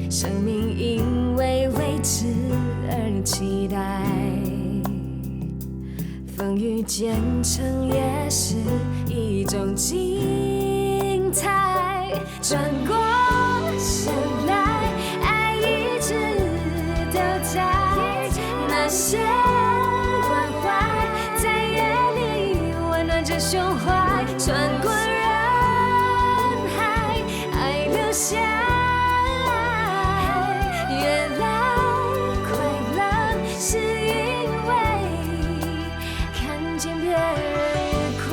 生命因为未知而期待，风雨兼程也是一种精彩。转过身来，爱一直都在，那些关怀在夜里温暖着胸怀，穿过人海，爱留下来。越来快乐，是因为看见别人愉快。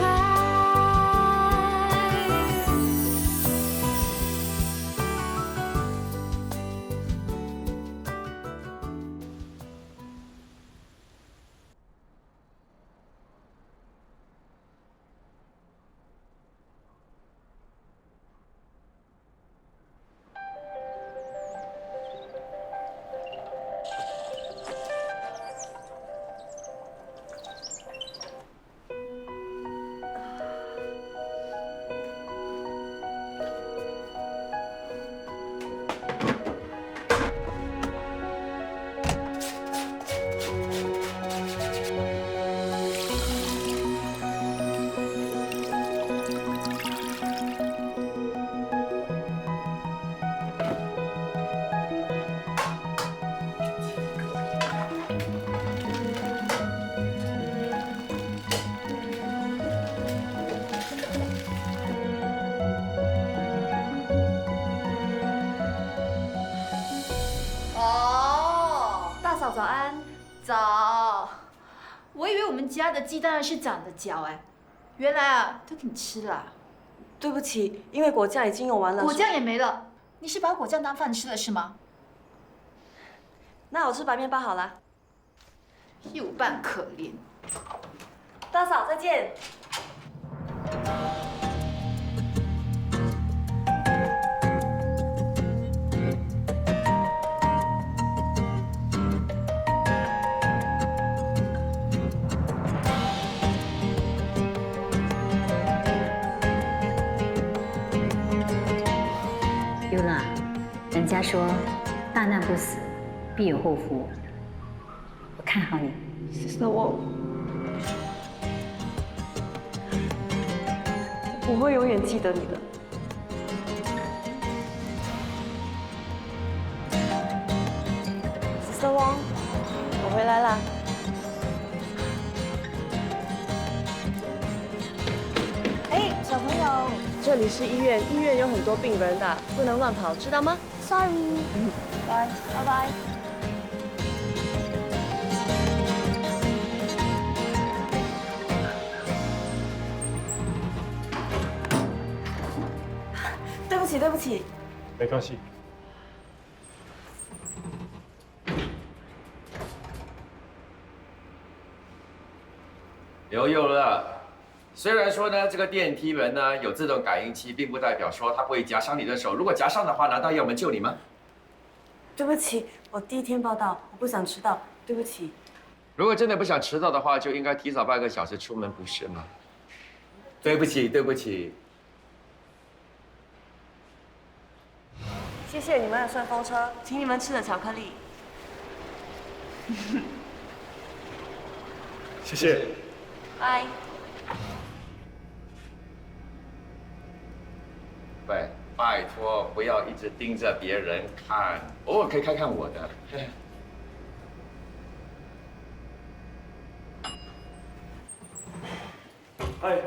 早安，早。我以为我们家的鸡蛋是长的脚哎，原来啊都给你吃了。对不起，因为果酱已经用完了。果酱也没了，你是把果酱当饭吃了是吗？那我吃白面包好了。又扮可怜。大嫂再见。尤娜，人家说大难不死，必有后福。我看好你。Sister Wong，我会永远记得你的。Sister Wong，我回来啦。哎，小朋友，这里是医院，医院有很多病人的，不能乱跑，知道吗 Sorry。拜拜。对不起，没关系。有了。虽然说呢，这个电梯门呢有自动感应器，并不代表说它不会夹伤你的手。如果夹伤的话，难道要我们救你吗？对不起，我第一天报道，我不想迟到，对不起。如果真的不想迟到的话，就应该提早半个小时出门，不是吗？对不起，对不起。谢谢你们的顺风车，请你们吃了巧克力。谢谢。拜。喂，拜托不要一直盯着别人看，偶尔可以看看我的。哎，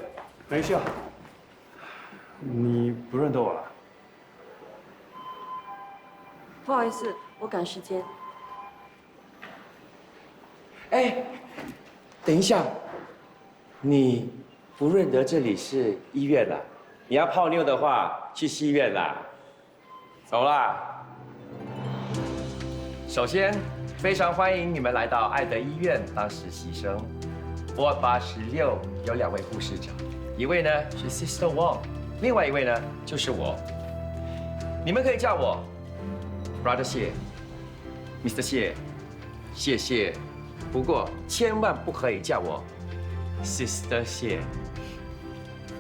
等一下，你不认得我了？不好意思，我赶时间。哎，等一下，你不认得这里是医院啦？你要泡妞的话，去西院啦。走啦。首先，非常欢迎你们来到爱德医院当实习生。Ward 86有2位护士长，一位呢是 Sister Wong， 另外一位呢就是我。你们可以叫我 Brother 谢、Mr 谢、谢谢，不过千万不可以叫我 Sister 谢。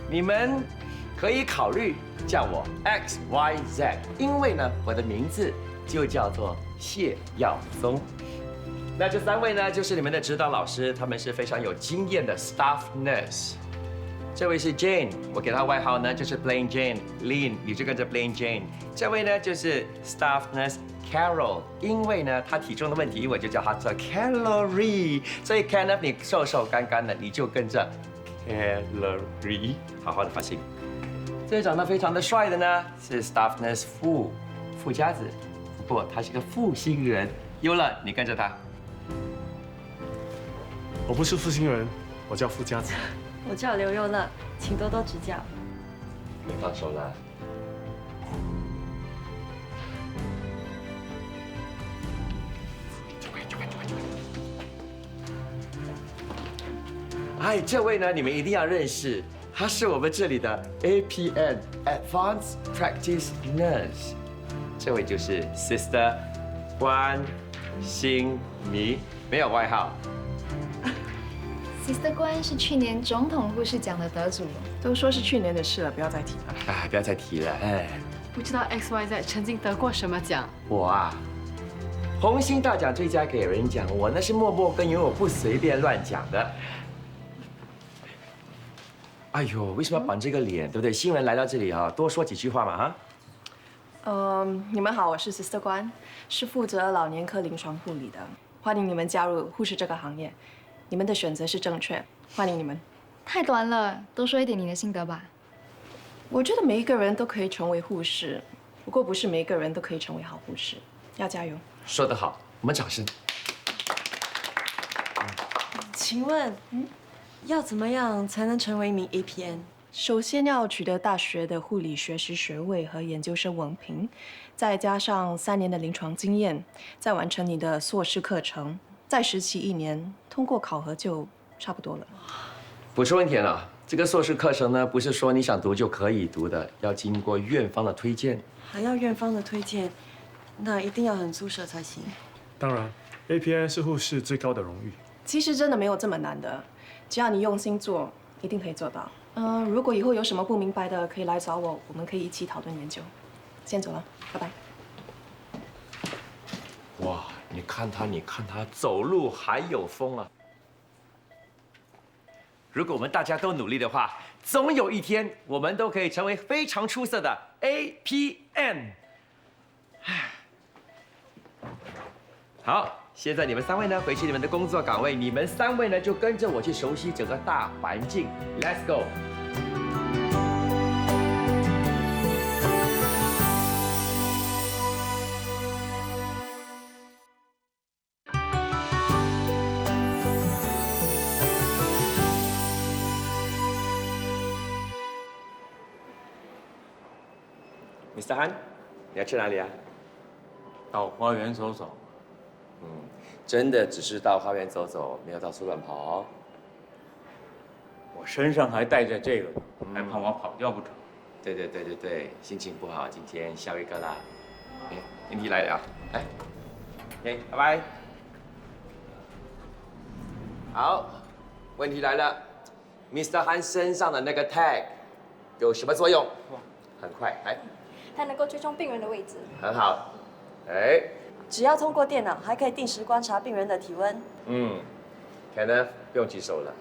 你们可以考虑叫我 XYZ， 因为呢，我的名字就叫做谢耀宗。那这3位呢，就是你们的指导老师，他们是非常有经验的 staff nurse。这位是 Jane， 我给她外号呢就是 Plain Jane。Lin， 你就跟着 Plain Jane。这位呢就是 staff nurse Carol， 因为呢她体重的问题，我就叫她做 Calorie。所以 Ken 呢，你瘦瘦干干的，你就跟着 Calorie， 好好的发音。这位长得非常的帅的呢是 staff nurse 傅家子，不过他是个负心人。优乐，你跟着他。我不是负心人，我叫傅家子。我叫刘佑乐，请多多指教。你放手了。哎，这位呢，你们一定要认识，她是我们这里的 APN Advanced Practice Nurse。这位就是 Sister 关心妮，没有外号。Sister 关是去年总统护士奖的得主，都说是去年的事了，不要再提了。哎，不要再提了，哎。不知道 XYZ 曾经得过什么奖？我啊，红星大奖最佳给人奖，我那是默默耕耘，我不随便乱讲的。哎呦，为什么要板这个脸，对不对？新人来到这里啊，多说几句话嘛，哈。你们好，我是 Sister 关，是负责老年科临床护理的，欢迎你们加入护士这个行业。你们的选择是正确，欢迎你们。太短了，多说一点你的心得吧。我觉得每一个人都可以成为护士，不过不是每一个人都可以成为好护士，要加油。说得好，我们掌声。请问，要怎么样才能成为一名 APN？ 首先要取得大学的护理学士学位和研究生文凭，再加上3年的临床经验，再完成你的硕士课程，再实习1年，通过考核就差不多了。补充一点啊，这个硕士课程呢，不是说你想读就可以读的，要经过院方的推荐。还要院方的推荐，那一定要很出色才行。当然 ，APN 是护士最高的荣誉。其实真的没有这么难的，只要你用心做，一定可以做到。如果以后有什么不明白的，可以来找我，我们可以一起讨论研究。先走了，拜拜。哇，你看他走路还有风啊！如果我们大家都努力的话，总有一天我们都可以成为非常出色的 APN。好，现在你们3位呢，回去你们的工作岗位，你们3位呢就跟着我去熟悉整个大环境。Let's go。Mr. Han， 你要去哪里啊？到花园走走。真的只是到花园走走，没有到处乱跑哦。我身上还带着这个呢，还怕我跑掉不成？对，心情不好，今天笑一个啦。哎，你来了啊，来，OK，拜拜。好，问题来了 ，Mr. Han 身上的那个 tag 有什么作用？很快，来。它能够追踪病人的位置。很好，哎。只要通过电脑，还可以定时观察病人的体温。Kenneth 不用举手了。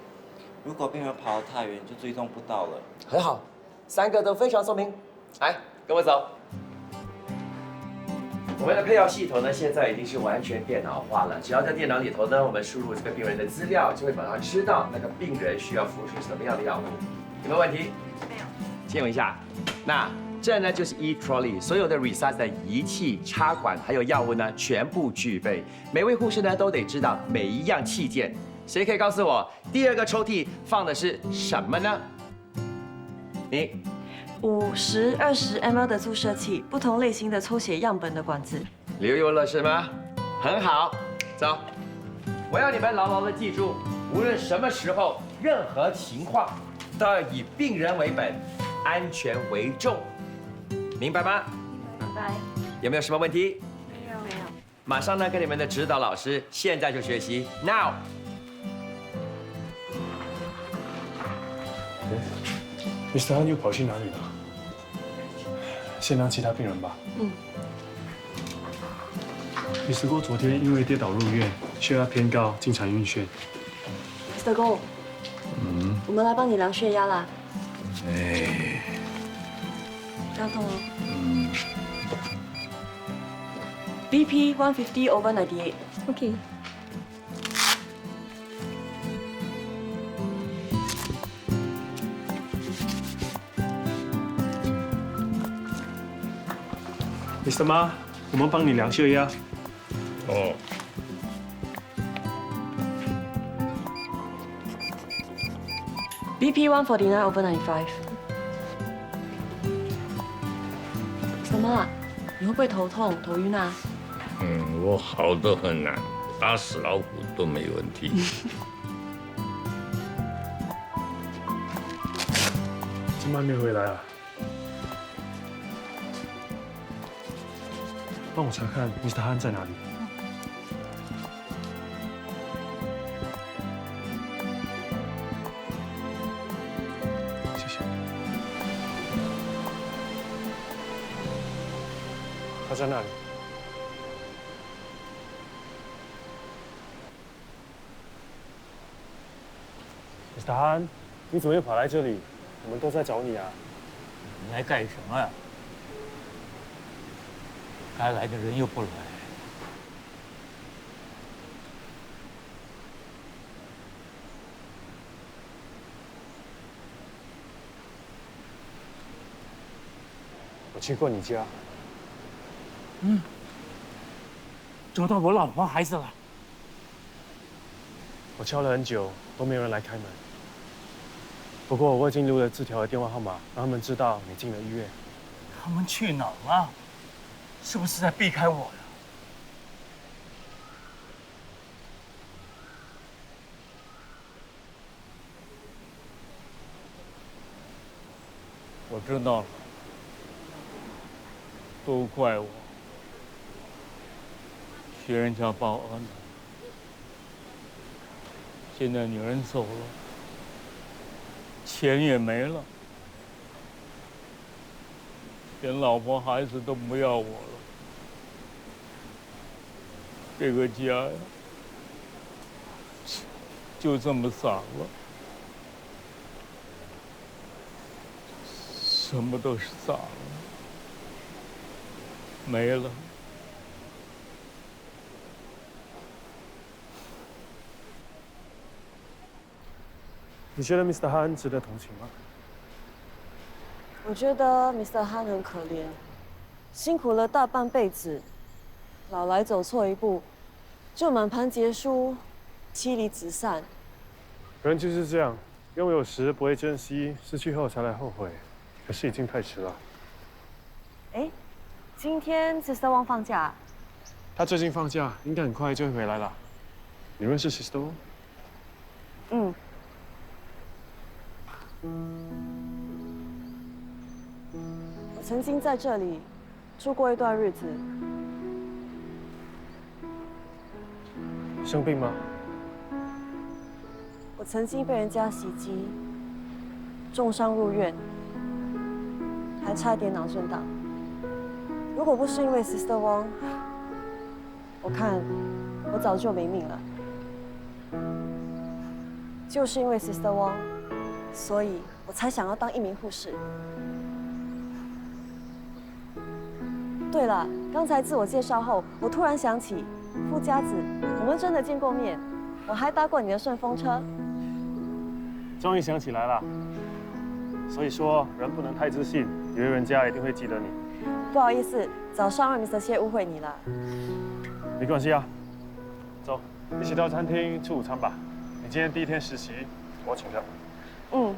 如果病人跑得太远，就追踪不到了。很好，3个都非常聪明。来，跟我走。我们的配药系统呢，现在已经是完全电脑化了。只要在电脑里头呢，我们输入这个病人的资料，就会马上知道那个病人需要服用什么样的药物。有没有问题？没有。借我一下。那这呢就是 e-trolley， 所有的 research 的仪器、插管还有药物呢，全部具备。每位护士呢都得知道每一样器件。谁可以告诉我第2个抽屉放的是什么呢？你。50、20 ml 的注射器，不同类型的抽血样本的管子。刘优乐是吗？很好，走。我要你们牢牢的记住，无论什么时候、任何情况，都要以病人为本，安全为重。明白吗？明白。有没有什么问题？没有。马上呢，跟你们的指导老师现在就学习 ，Now。Mr. Han 又跑去哪里了？先让其他病人吧。嗯。Mr. Go 昨天因为跌倒入院，血压偏高，经常晕眩。Mr. Go， 我们来帮你量血压啦。哎，不要动哦。BP 150/98. OK。Mr. Ma，我们帮你量血压。哦。BP 149/95. Mr. Ma，你会不会头痛、头晕啊？我好得很难，打死老虎都没问题。怎么还没回来啊？帮我查看 Mr. Han 在哪里。谢谢。他在那里。Mr. Han，你怎么又跑来这里？我们都在找你啊！你来干什么呀？该来的人又不来。我去过你家。找到我老婆孩子了。我敲了很久，都没有人来开门。不过我已经留了字条和电话号码，让他们知道你进了医院。他们去哪儿了？是不是在避开我呀？我知道了，都怪我，去人家报案了。现在女人走了，钱也没了，连老婆孩子都不要我了。这个家呀，就这么散了，什么都是散了，没了。你觉得 Mr. Han 值得同情吗？我觉得 Mr. Han 很可怜，辛苦了大半辈子，老来走错一步，就满盘皆输，妻离子散。人就是这样，拥有时不会珍惜，失去后才来后悔，可是已经太迟了。哎，今天 Sister Wang 放假？他最近放假，应该很快就会回来了。你认识 Sister Wang？ 嗯。我曾经在这里住过一段日子。生病吗？我曾经被人家袭击，重伤入院，还差点脑震荡。如果不是因为 Sister Wang， 我看我早就没命了。就是因为 Sister Wang， 所以我才想要当一名护士。对了，刚才自我介绍后，我突然想起，傅家子，我们真的见过面，我还搭过你的顺风车。终于想起来了。所以说，人不能太自信，以为人家一定会记得你。不好意思，早上让 Mr. 谢误会你了。没关系啊，走，一起到餐厅吃午餐吧。你今天第一天实习，我请客。嗯。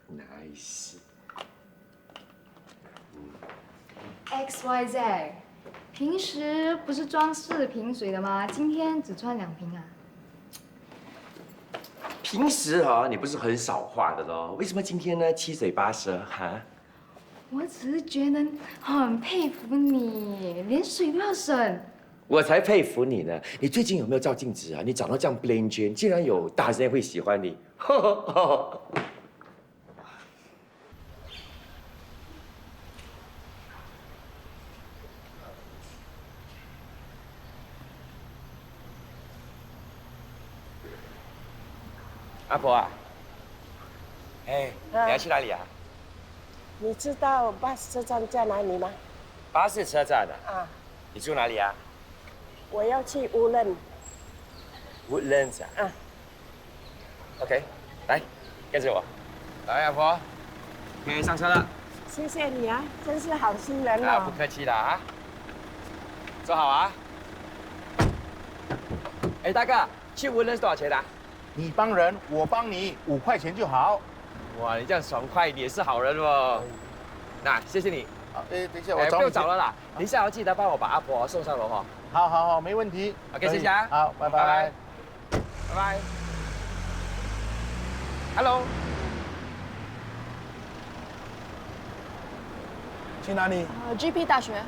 Nice。XYZ， 平时不是装4瓶水的吗？今天只装2瓶啊？平时啊，你不是很少话的咯？为什么今天呢七嘴八舌哈？我只是觉得很佩服你，连水都要省。我才佩服你呢！你最近有没有照镜子啊？你长得这样 plain Jane， 竟然有大人会喜欢你。阿婆啊，哎，你要去哪里啊？你知道巴士车站在哪里吗？巴士车站啊。啊。你住哪里啊？我要去乌镇。Woodlands 啊。啊。OK， 来，跟着我。来，阿婆，可以上车了。谢谢你啊，真是好心人哦。啊，不客气啦啊。坐好啊。哎，大哥，去 Woodlands 多少钱啊？你帮人，我帮你，5块钱就好。哇，你这样爽快，你也是好人哦。那谢谢你。好，哎，等一下我找你。不用找了啦，等一下要记得帮我把阿婆送上楼哈。好好好，没问题。OK， 谢谢啊。好，拜拜。拜拜。Hello。去哪里？GP 大学。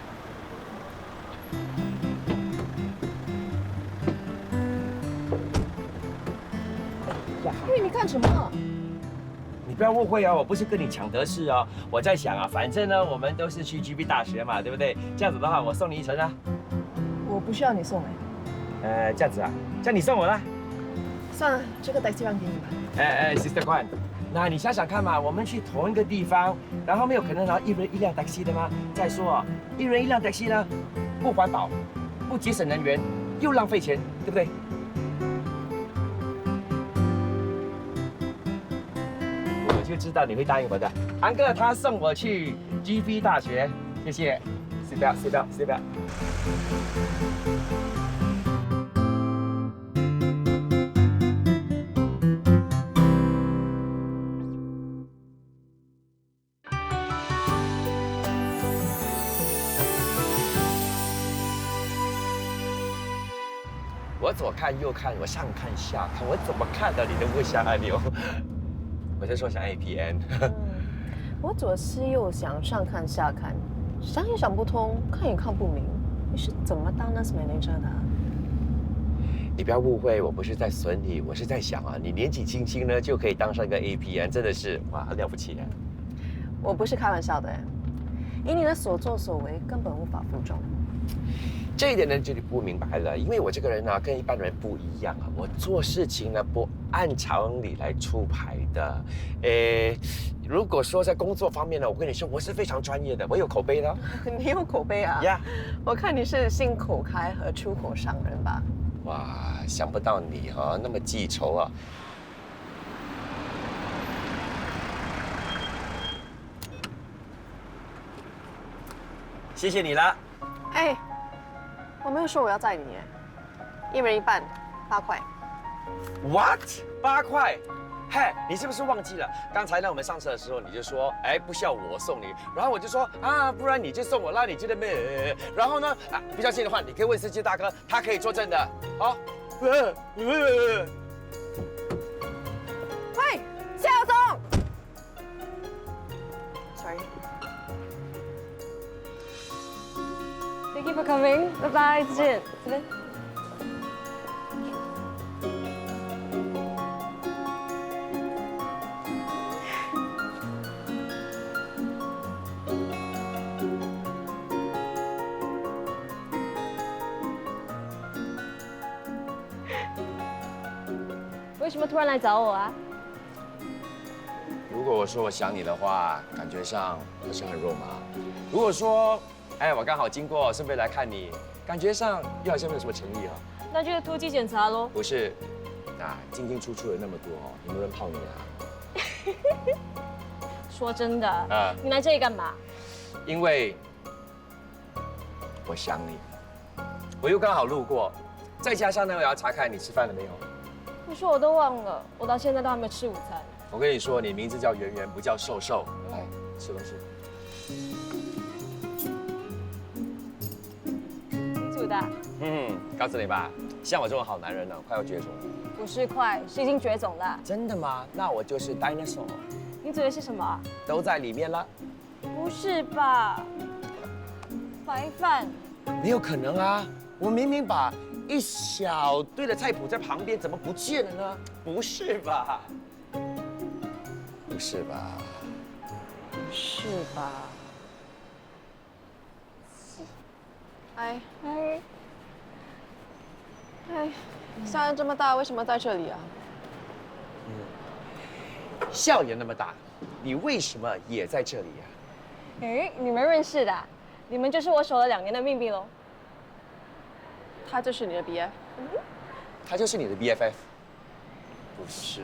因为你干什么？你不要误会啊，我不是跟你抢德式哦。我在想啊，反正呢，我们都是去 GP 大学嘛，对不对？这样子的话，我送你一程啊。我不需要你送哎。这样子啊，这样你送我啦。算了，这个 taxi 让给你吧。Sister Kwan， 那你想想看嘛，我们去同一个地方，然后没有可能拿一人一辆 taxi 的吗？再说啊，一人一辆 taxi 呢，不环保，不节省能源，又浪费钱，对不对？我就知道你会答应我的。安哥他送我去 GP 大学，谢谢。Sit down, sit down, sit down。我左看右看，我上看下看，我怎么看到你都不想按钮。我是说想 APN。我左思右想，上看下看，想也想不通，看也看不明。你是怎么当 nurse manager 的？你不要误会，我不是在损你，我是在想啊，你年纪轻轻呢就可以当上一个 APN， 真的是哇，很了不起啊！我不是开玩笑的，以你的所作所为，根本无法服众。这一点呢，就你不明白了，因为我这个人呢，跟一般人不一样啊，我做事情呢不按常理来出牌的。如果说在工作方面呢，我跟你说，我是非常专业的，我有口碑的。你有口碑啊？呀，我看你是信口开河、出口伤人吧？哇，想不到你哈那么记仇啊！谢谢你了。哎。我没有说我要载你，一人一半，8块。What？ 8块？嘿，你是不是忘记了？刚才呢，我们上车的时候你就说，哎，不需要我送你，然后我就说啊，不然你就送我，那你觉得没？然后呢，啊，不相信的话，你可以问司机大哥，他可以作证的。好。喂，夏小总。Sorry。Thank you for coming. 拜拜，再见。这边。为什么突然来找我啊？如果我说我想你的话，感觉上不是很肉麻。如果说，哎，我刚好经过，顺便来看你，感觉上又好像没有什么诚意啊。那就是突击检查喽。不是，啊，进进出出的那么多哦，有没有人泡你啊？说真的，你来这里干嘛？因为我想你，我又刚好路过，再加上呢，我要查看你吃饭了没有。你说我都忘了，我到现在都还没吃午餐。我跟你说，你名字叫圆圆，不叫瘦瘦。来，吃东西。你煮的？告诉你吧，像我这种好男人呢，快要绝种了。不是快，是已经绝种了。真的吗？那我就是 dinosaur。你煮的是什么？都在里面了。不不是吧？白饭？没有可能啊！我明明把一小堆的菜谱在旁边，怎么不见了呢？不是吧？不是吧？是吧？哎，校园这么大，为什么在这里啊？校园那么大，你为什么也在这里呀？哎，你们认识的啊？你们就是我守了2年的秘密喽。他就是你的 BF？他就是你的 BFF？ 不是。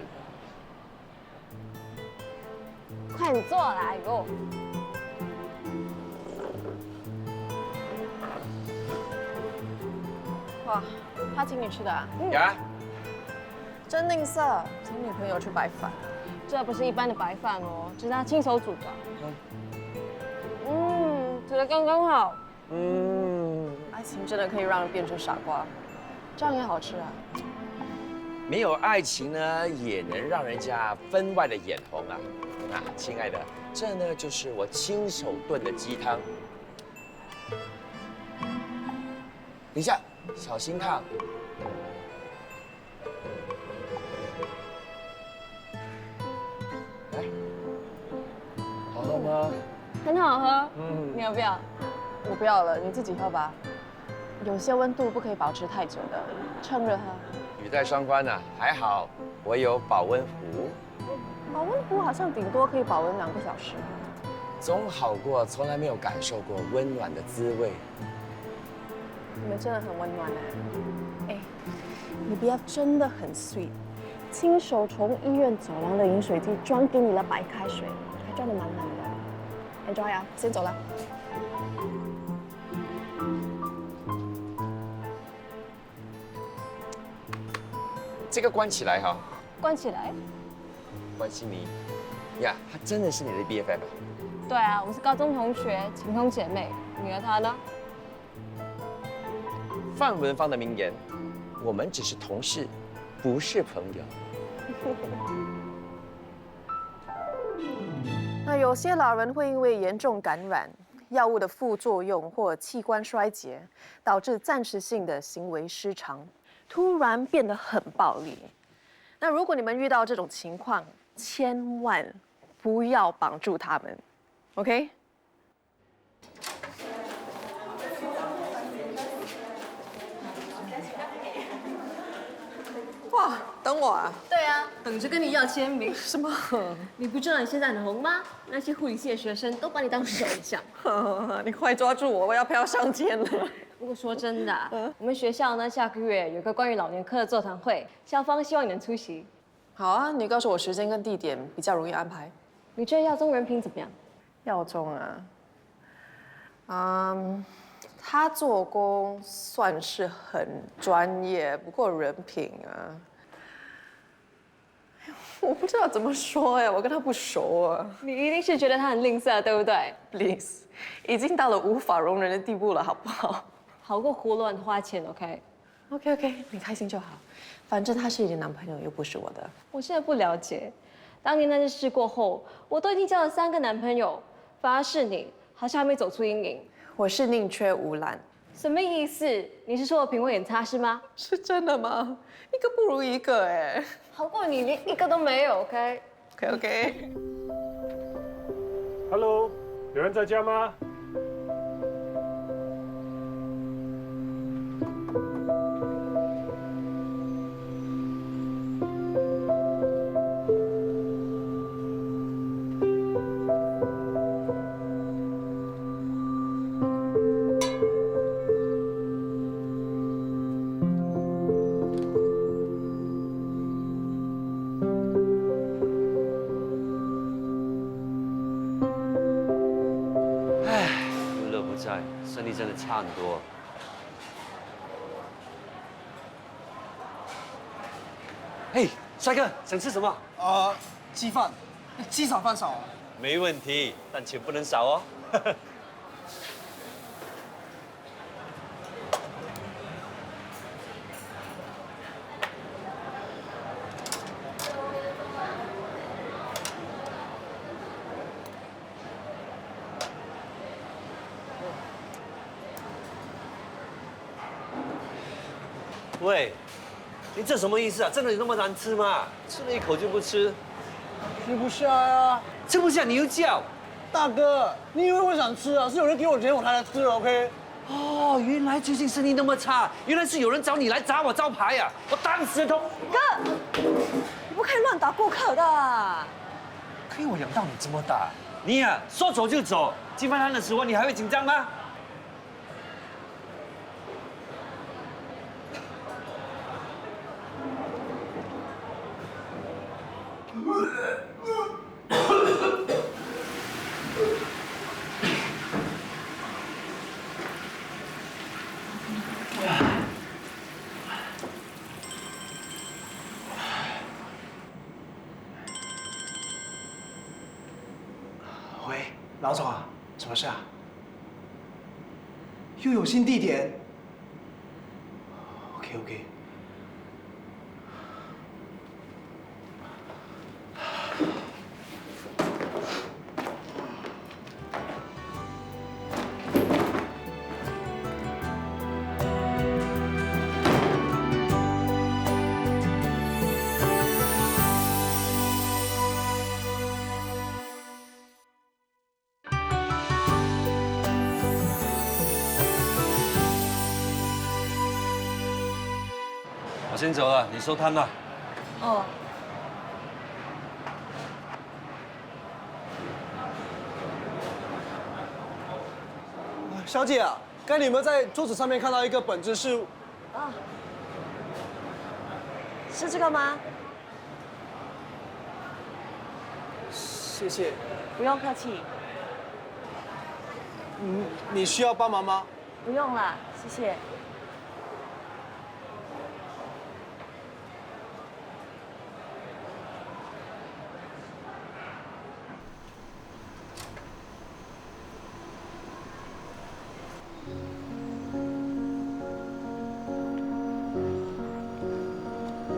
快点坐来，哟。哇，他请你吃的啊？呀？真吝啬，请女朋友吃白饭。这不是一般的白饭哦，这是他亲手煮的。煮得刚刚好。爱情真的可以让人变成傻瓜，这样也好吃啊。没有爱情呢，也能让人家分外的眼红啊！啊，亲爱的，这呢就是我亲手炖的鸡汤。等一下，小心烫。来，好喝吗？很好喝。你要不要？我不要了，你自己喝吧。有些温度不可以保持太久的，趁热喝。语带双关呢，还好我有保温壶。保温壶好像顶多可以保温2个小时。总好过从来没有感受过温暖的滋味。你们真的很温暖哎！你 BF 真的很 sweet， 亲手从医院走廊的饮水机装给你了白开水，还装得满满的。Enjoy 啊，先走了。这个关起来哈。关起来？关心你呀，她真的是你的 BFF 啊？对啊，我们是高中同学，情同姐妹。你和她呢？范文芳的名言：我们只是同事，不是朋友。那有些老人会因为严重感染、药物的副作用或器官衰竭，导致暂时性的行为失常，突然变得很暴力。那如果你们遇到这种情况，千万不要绑住他们 ，OK？哇，等我啊！对啊，等着跟你要签名。什么？你不知道你现在很红吗？那些护理系的学生都把你当偶像。你快抓住我，我要飘上天了。不过说真的，我们学校呢下个月有个关于老年科的座谈会，校方希望你能出席。好啊，你告诉我时间跟地点，比较容易安排。你觉得耀宗人品怎么样？耀宗啊，他做工算是很专业，不过人品啊，我不知道怎么说哎，我跟他不熟啊。你一定是觉得他很吝啬，对不对 ？Please， 已经到了无法容忍的地步了，好不好？好过胡乱花钱 ，OK， 你开心就好。反正他是你的男朋友，又不是我的。我现在不了解，当年那件事过后，我都已经交了3个男朋友，反而是你，好像还没走出阴影。我是宁缺毋滥。什么意思？你是说我品味很差是吗？是真的吗？一个不如一个哎。好过你连一个都没有 ，OK。Hello， 有人在家吗？身体真的差很多。嘿，帅哥，想吃什么？鸡饭，鸡少饭少。没问题，但钱不能少哦。喂，你这什么意思啊？真的有那么难吃吗？吃了一口就不吃，吃不下呀。吃不下你又叫。大哥，你以为我想吃啊？是有人给我钱我才来吃的 ，OK？ 哦，原来最近生意那么差，原来是有人找你来砸我招牌呀！我当死都。哥，你不可以乱打顾客的。可以我养到你这么大，你呀、说走就走，鸡饭摊的时候你还会紧张吗？喂，老总啊，什么事啊？又有新地点？OK。我先走了，你收摊吧。哦。小姐啊，刚才你们在桌子上面看到一个本子是？啊。是这个吗？谢谢。不用客气。你需要帮忙吗？不用啦，谢谢。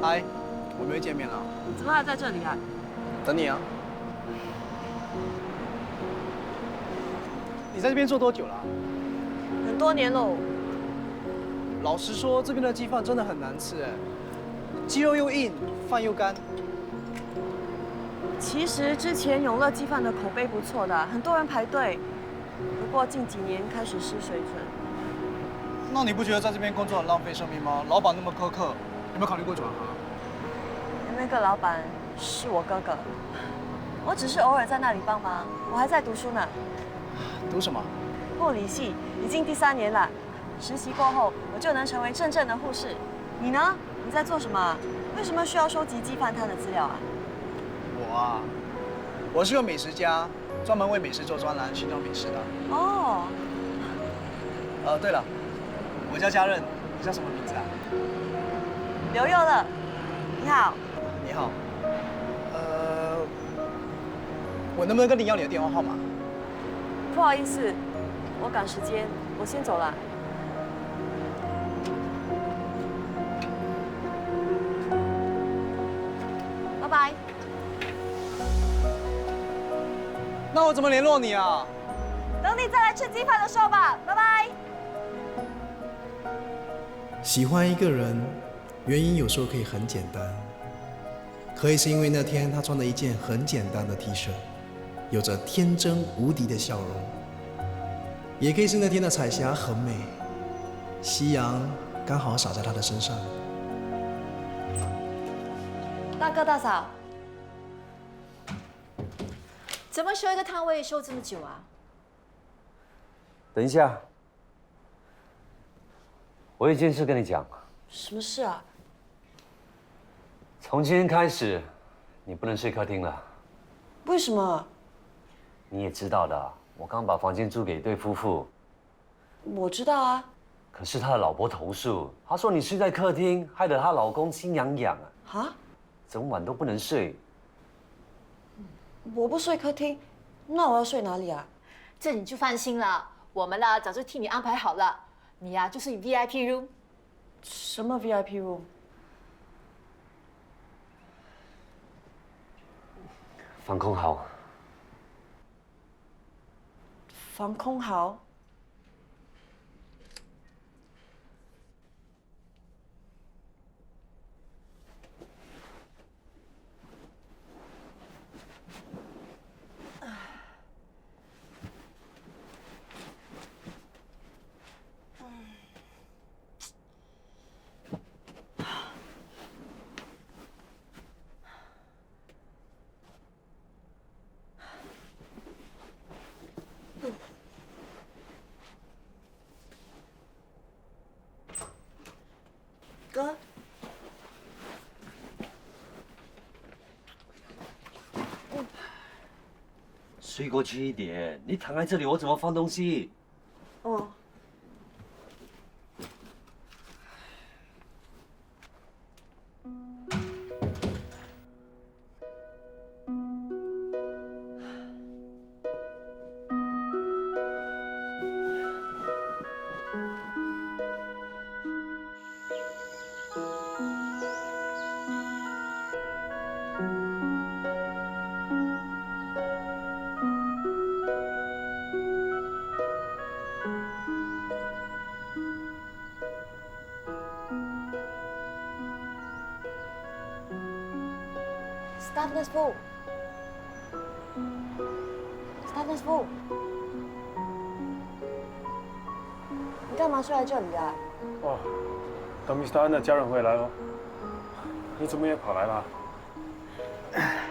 嗨，我们又见面了。你怎么还在这里啊？等你啊。你在这边做多久了？很多年喽。老实说，这边的鸡饭真的很难吃哎，鸡肉又硬，饭又干。其实之前永乐鸡饭的口碑不错的，很多人排队。不过近几年开始失水准。那你不觉得在这边工作很浪费生命吗？老板那么苛刻，有没有考虑过转行？那个老板是我哥哥，我只是偶尔在那里帮忙，我还在读书呢。读什么？护理系，已经第3年了。实习过后，我就能成为真正的护士。你呢？你在做什么？为什么需要收集鸡饭摊的资料啊？我啊，我是个美食家，专门为美食做专栏，寻找美食的。哦。对了，我叫嘉任，你叫什么名字啊？刘佑乐。你好。你好。我能不能跟你要你的电话号码？不好意思，我赶时间，我先走了。拜拜。那我怎么联络你啊？等你再来吃鸡饭的时候吧，拜拜。喜欢一个人，原因有时候可以很简单，可以是因为那天他穿了一件很简单的 T 恤，有着天真无敌的笑容，也可以是那天的彩霞很美，夕阳刚好洒在他的身上。大哥大嫂，怎么收一个摊位收这么久啊？等一下，我有一件事跟你讲。什么事啊？从今天开始，你不能睡客厅了。为什么？你也知道的，我刚把房间租给一对夫妇。我知道啊。可是他的老婆投诉，她说你睡在客厅，害得她老公心痒痒啊。啊？整晚都不能睡。我不睡客厅，那我要睡哪里啊？这你就放心了，我们呢早就替你安排好了，你呀就是 VIP room。什么 VIP room？ 防空壕。防空壕。睡过去一点。你躺在这里，我怎么放东西？哦。Staffness Fu， Staffness Fu， 你干嘛睡在这里啊？哦，等 Mr. 安的家人回来了。你怎么也跑来了？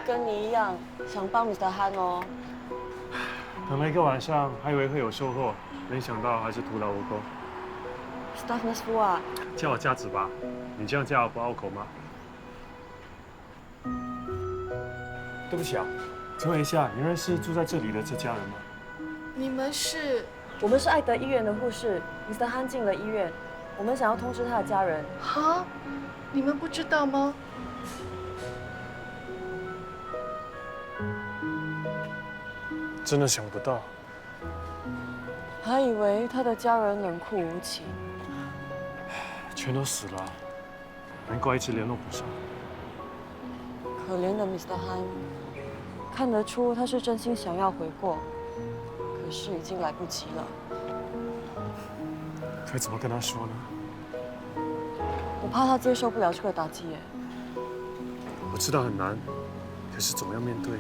跟你一样，想帮 Mr. Han 哦。等了一个晚上，还以为会有收获，没想到还是徒劳无功。Staffness Fu 啊，叫我家子吧，你这样叫不拗口吗？对不起啊，请问一下，你认识住在这里的这家人吗？你们是？我们是爱德医院的护士。Mr. Han 进了医院，我们想要通知他的家人。哈？你们不知道吗？真的想不到，还以为他的家人冷酷无情，全都死了，难怪一直联络不上。可怜的 Mr. Han， 看得出他是真心想要悔过，可是已经来不及了。该怎么跟他说呢？我怕他接受不了这个打击耶。我知道很难，可是总要面对。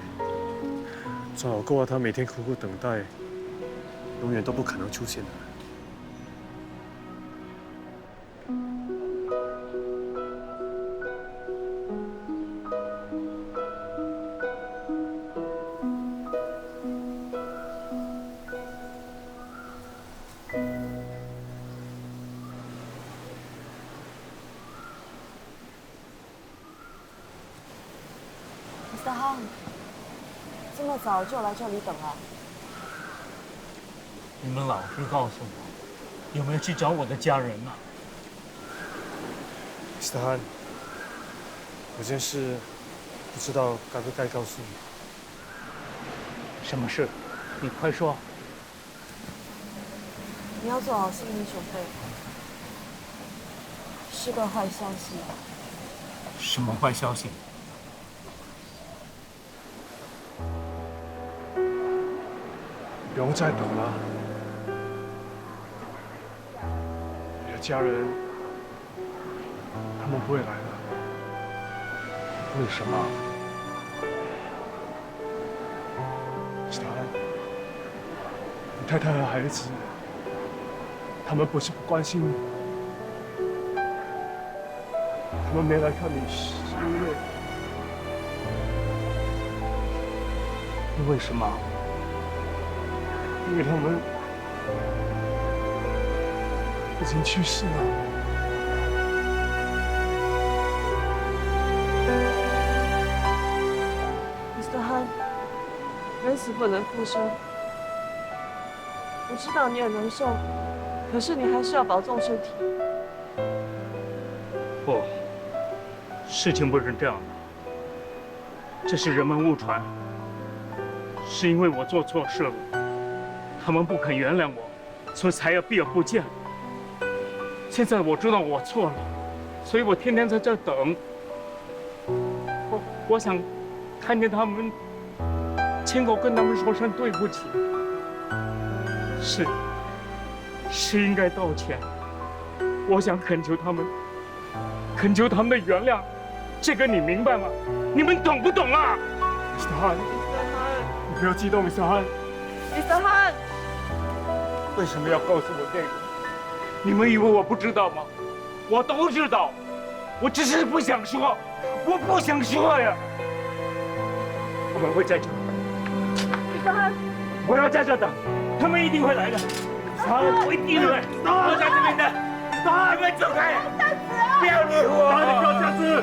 总好过他每天苦苦等待，永远都不可能出现的。Mr. Han， 这么早就来这里等了？你们老实告诉我，有没有去找我的家人啊 Mr. Han， 有件事不知道该不该告诉你。什么事？你快说。你要做好心理准备，是个坏消息。什么坏消息？不用再等了，你的家人，他们不会来了。为什么Mr. Han， 你太太和孩子，他们不是不关心你，他们没来看你是因为什么？因为他们已经去世了。Mr. Han， 人死不能复生。我知道你很难受，可是你还是要保重身体。不，事情不是这样的，这是人们误传，是因为我做错事了。他们不肯原谅我，所以才要避而不见。现在我知道我错了，所以我天天在这等。我想看见他们，亲口跟他们说声对不起。是应该道歉。我想恳求他们的原谅。这个你明白吗？你们懂不懂啊 ？Mr. Han， 你不要激动 ，Mr. Han。Mr. Han。为什么要告诉我这个？你们以为我不知道吗？我都知道，我只是不想说，我不想说呀。他们会在这。Mr. Han， 我要在这等，他们一定会来的。我一定会。我在这边的。你们走开！不要理我！你给我下次！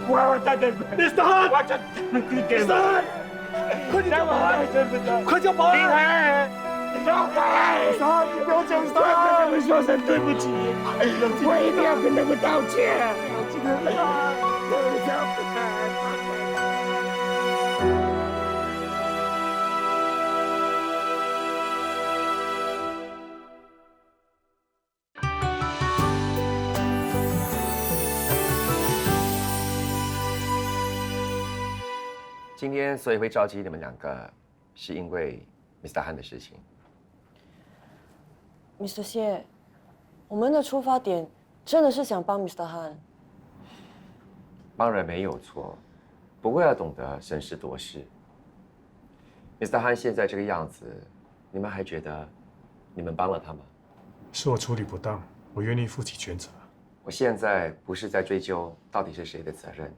我要在这边。Mr. Han， 我这。Mr. Han， 快张保安，快叫保安！林海，小海，你不要这样，跟他们说声对不起，我一定要跟他们道歉。今天所以会召集你们两个，是因为 Mr. Han 的事情。Mr. 谢，我们的出发点真的是想帮 Mr. Han。帮人没有错，不过要懂得审时度势。Mr. Han 现在这个样子，你们还觉得你们帮了他吗？是我处理不当，我愿意负起全责。我现在不是在追究到底是谁的责任，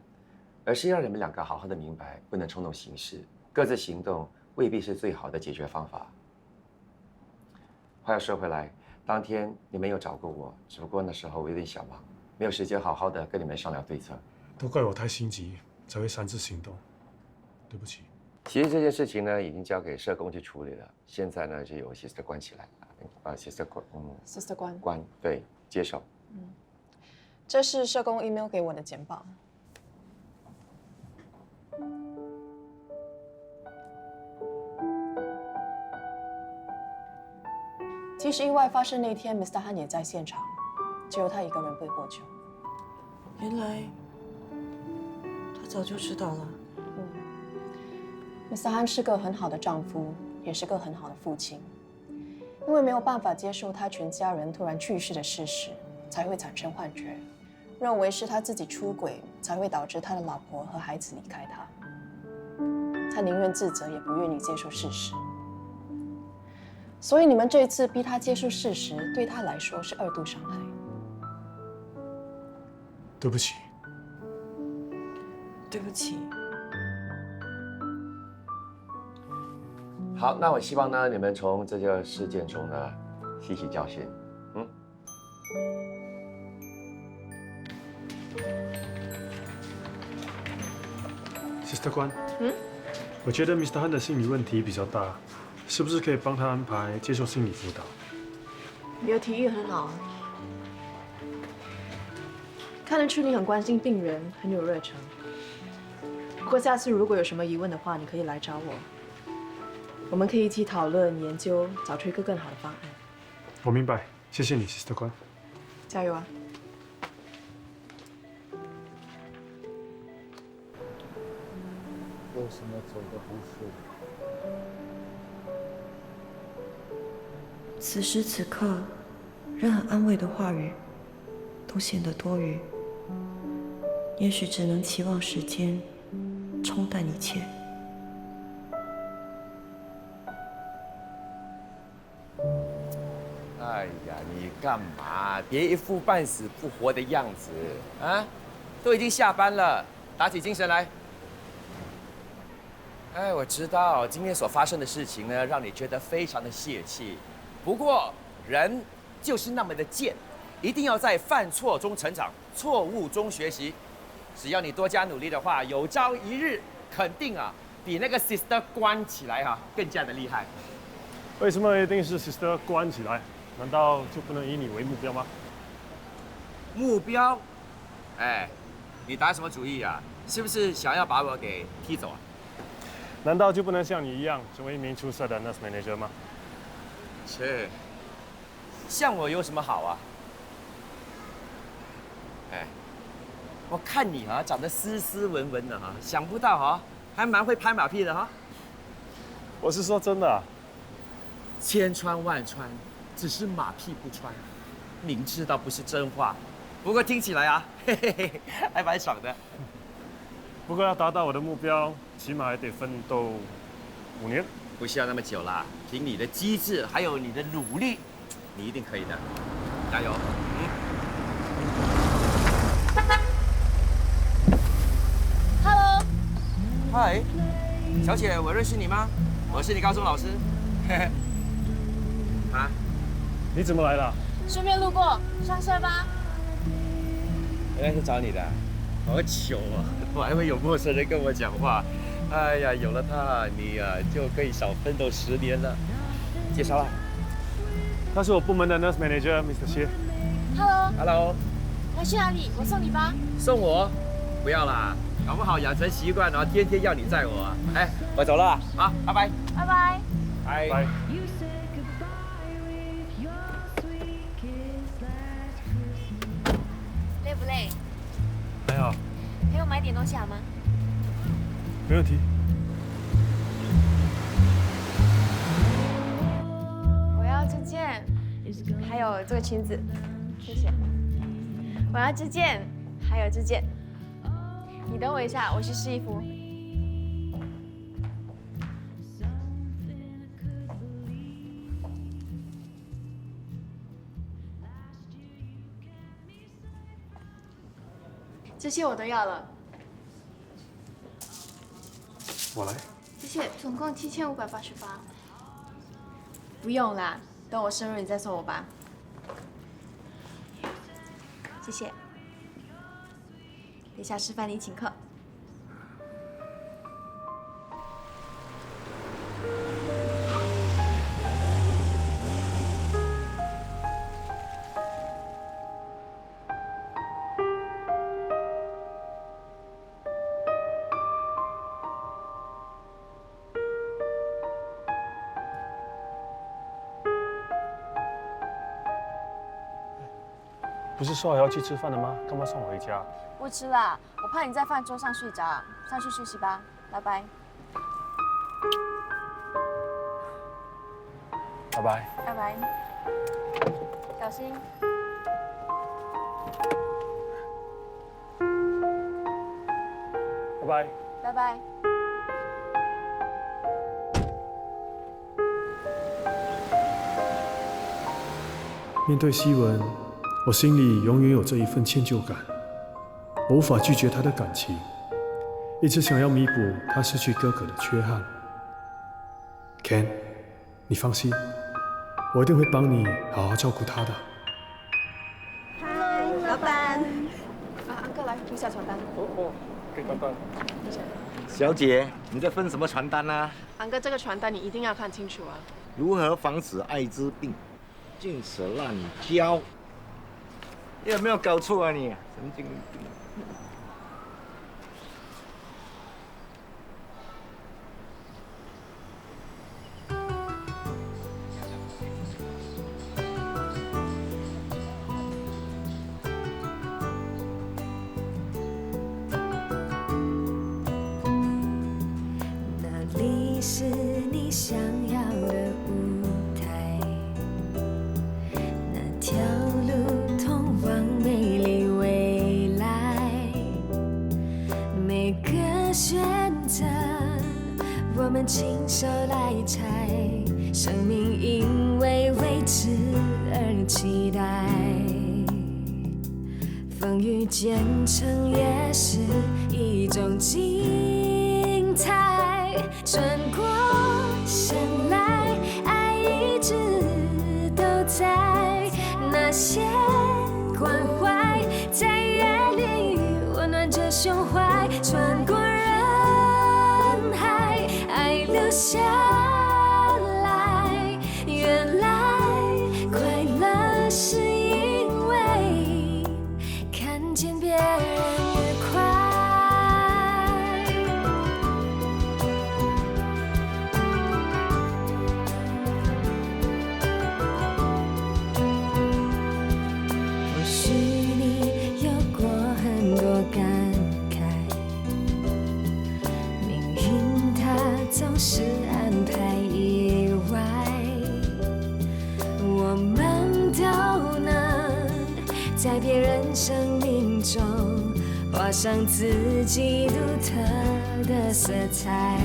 而是让你们两个好好的明白，不能冲动行事，各自行动未必是最好的解决方法。话要说回来，当天你们有找过我，只不过那时候我有点小忙，没有时间好好的跟你们商量对策。都怪我太心急，才会擅自行动，对不起。其实这件事情呢，已经交给社工去处理了，现在呢就由 Sister 关起来，Sister 关，Sister 关关对接手。这是社工 email 给我的简报。其实意外发生那天 ，Mr. Han 也在现场，只有他一个人被获救。原来他早就知道了。Mr. Han 是个很好的丈夫，也是个很好的父亲。因为没有办法接受他全家人突然去世的事实，才会产生幻觉，认为是他自己出轨，才会导致他的老婆和孩子离开他。他宁愿自责，也不愿意接受事实。所以你们这一次逼他接受事实，对他来说是2度伤害。对不起。对不起。好，那我希望呢，你们从这个事件中呢吸取教训。Sister 关，我觉得 Mr. Han 的心理问题比较大，是不是可以帮他安排接受心理辅导？你的提议很好，看得出你很关心病人，很有热忱。不过下次如果有什么疑问的话，你可以来找我，我们可以一起讨论、研究，找出一个更好的方案。我明白，谢谢你 ，Sister 关。加油啊！为什么走得不顺？此时此刻，任何安慰的话语都显得多余，也许只能期望时间冲淡一切。哎呀，你干嘛？别一副半死不活的样子啊！都已经下班了，打起精神来。哎，我知道今天所发生的事情呢，让你觉得非常的泄气。不过人就是那么的贱，一定要在犯错中成长，错误中学习。只要你多加努力的话，有朝一日肯定啊，比那个 Sister 关起来啊更加的厉害。为什么一定是 Sister 关起来？难道就不能以你为目标吗？目标？哎，你打什么主意啊？是不是想要把我给踢走啊？难道就不能像你一样成为一名出色的 nurse manager 吗？切，像我有什么好啊？哎，我看你啊，长得斯斯文文的哈，想不到哈，还蛮会拍马屁的哈。我是说真的啊。千穿万穿，只是马屁不穿，明知道不是真话，不过听起来啊，嘿嘿嘿，还蛮爽的。不过要达到我的目标，起码还得奋斗5年。不需要那么久啦，凭你的机智还有你的努力，你一定可以的，加油！Hello， 嗨，小姐，我认识你吗？我是你高中老师。嘿嘿。啊？你怎么来了？顺便路过，上车吧。原来是找你的，好糗啊！我还会有陌生人跟我讲话，哎呀，有了他，你就可以少奋斗10年了。介绍啦，他是我部门的 nurse manager Mr. 谢。Hello。要去哪里？我送你吧。送我？不要啦，搞不好养成习惯，然后天天要你载我。哎，我走了，好，拜拜。拜拜。拜。累不累？还好。陪我买点东西好吗？没问题。我要这件，还有这个裙子，谢谢。我要这件，还有这件。你等我一下，我去试衣服。这些我都要了。我来。这些总共7588。不用啦，等我生日你再送我吧。谢谢。等下吃饭你请客。不是说好要去吃饭的吗？干嘛送我回家？不吃啦，我怕你在饭桌上睡着，上去休息吧，拜拜。拜拜。拜拜。小心。拜拜。拜拜。面对希文，我心里永远有这一份歉疚感，我无法拒绝他的感情，一直想要弥补他失去哥哥的缺憾。Ken， 你放心，我一定会帮你好好照顾他的。嗨，老板。安哥来，留下传单。给关关。小姐，你在分什么传单啊？安哥，这个传单你一定要看清楚啊！如何防止艾滋病？见死烂交。你有没有搞错啊你？神经病！哪里是你想要的舞台？那条路通往美丽未来，每个选择我们亲手来拆，生命因为未知而期待，风雨兼程也是一种精彩，转过身来，爱一直都在，那些关怀在夜里温暖着胸怀，穿过人海，爱留下来，原来快乐是因为看见别人愉快。或许你有过很多感慨，命运它总是安排意外，我们都能在别人生命中画上自己独特的色彩，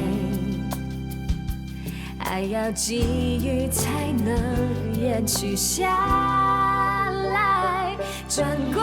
爱要给予才能延续下来，转过